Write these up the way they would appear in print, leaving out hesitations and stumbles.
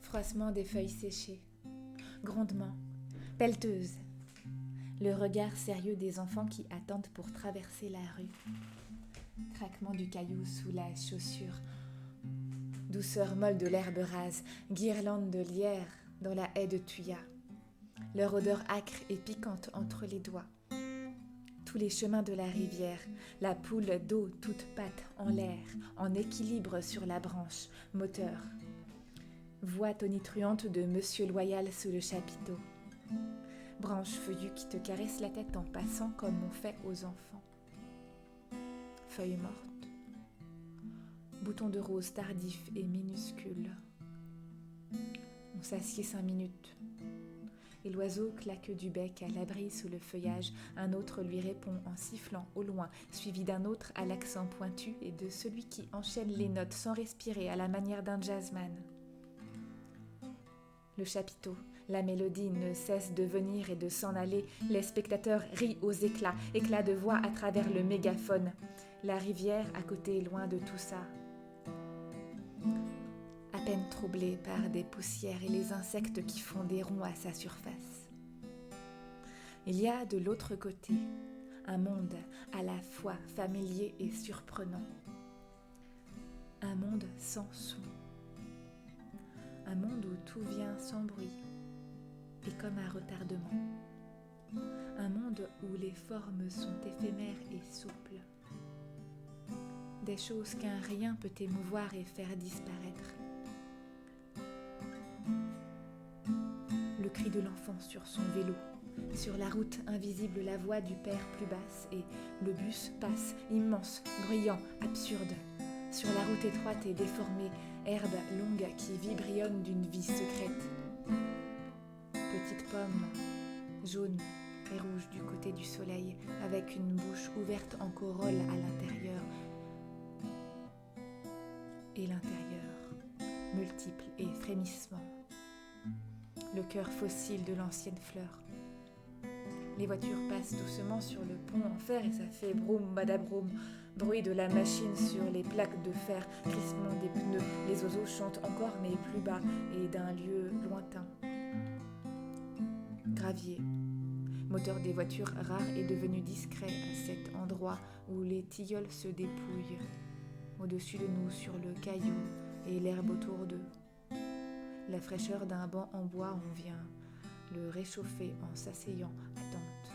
Froissement des feuilles séchées, grondement, pelleteuse, le regard sérieux des enfants qui attendent pour traverser la rue, craquement du caillou sous la chaussure, douceur molle de l'herbe rase, guirlande de lierre dans la haie de thuya, leur odeur âcre et piquante entre les doigts. Tous les chemins de la rivière, la poule d'eau toute patte en l'air, en équilibre sur la branche, moteur. Voix tonitruante de Monsieur Loyal sous le chapiteau. Branche feuillue qui te caresse la tête en passant comme on fait aux enfants. Feuilles mortes. Bouton de rose tardif et minuscule. On s'assied 5 minutes. Et l'oiseau claque du bec à l'abri sous le feuillage. Un autre lui répond en sifflant au loin, suivi d'un autre à l'accent pointu et de celui qui enchaîne les notes sans respirer à la manière d'un jazzman. Le chapiteau, la mélodie ne cesse de venir et de s'en aller. Les spectateurs rient aux éclats, éclats de voix à travers le mégaphone. La rivière à côté, loin de tout ça. À peine troublée par des poussières et les insectes qui font des ronds à sa surface. Il y a de l'autre côté un monde à la fois familier et surprenant. Un monde sans son. Un monde où tout vient sans bruit et comme un retardement. Un monde où les formes sont éphémères et souples. Des choses qu'un rien peut émouvoir et faire disparaître. Le cri de l'enfant sur son vélo. Sur la route invisible, la voix du père plus basse et le bus passe, immense, bruyant, absurde. Sur la route étroite et déformée, herbe longue qui vibrionne d'une vie secrète. Petite pomme, jaune et rouge du côté du soleil, avec une bouche ouverte en corolle à l'intérieur. Et l'intérieur, multiple et frémissement. Le cœur fossile de l'ancienne fleur. Les voitures passent doucement sur le pont en fer et ça fait broum badabroum, bruit de la machine sur les plaques de fer, crissement des pneus. Les oiseaux chantent encore mais plus bas et d'un lieu lointain. Gravier, moteur des voitures rares est devenu discret à cet endroit où les tilleuls se dépouillent. Au-dessus de nous sur le caillou et l'herbe autour d'eux. La fraîcheur d'un banc en bois, on vient le réchauffer en s'asseyant à tente.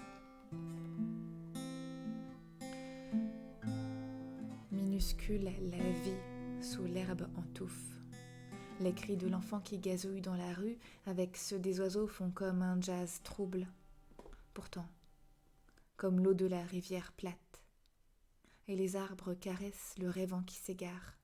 Minuscule la vie sous l'herbe en touffe. Les cris de l'enfant qui gazouille dans la rue avec ceux des oiseaux font comme un jazz trouble. Pourtant, comme l'eau de la rivière plate. Et les arbres caressent le rêvant qui s'égare.